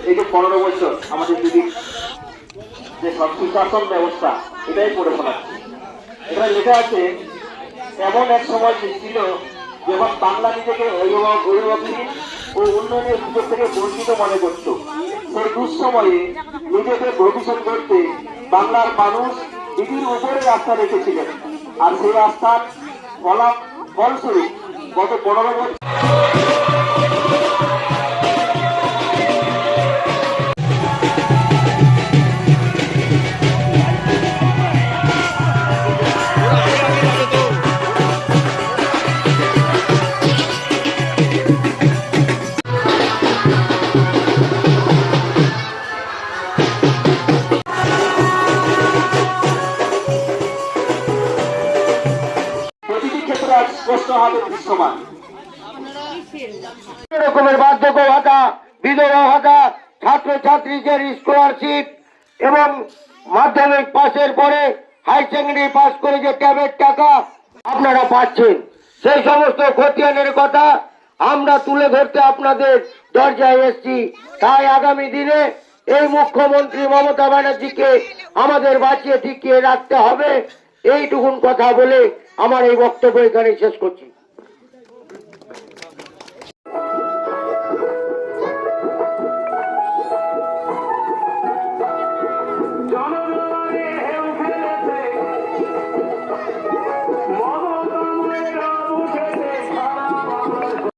এই যে 15 বছর আমাদের যদি যে সুশাসন ব্যবস্থা এটাই পড়ে শোনাচ্ছে। এখানে লেখা আছে এমন এক সময় ছিল যখন বাংলা নিজেকে অভিভাবকহীন ও উন্নয়নের সুযোগ থেকে বঞ্চিত মনে করত। সেই দুঃসময়ে নিজেকে ভবিষ্যৎ করতে বাংলার মানুষ দিদির উপরে আস্থা রেখেছিলেন, আর সেই আস্থার ফলস্বরূপ গত 15 বছর রকমের বার্ধক্য ভাতা, বিধবা ভাতা, ছাত্রছাত্রীদের স্কলারশিপ এবং মাধ্যমিক পাশের পরে হাই সেকেন্ডারি পাস করে যে ট্যাবের টাকা আপনারা পাচ্ছেন, সেই সমস্ত খতিয়ানের কথা আমরা তুলে ধরতে আপনাদের দরজায় এসেছি। তাই আগামী দিনে এই মুখ্যমন্ত্রী মমতা ব্যানার্জিকে আমাদের বাঁচিয়ে টিকিয়ে রাখতে হবে। এইটুকুন কথা বলে আমার এই বক্তব্য এখানে শেষ করছি।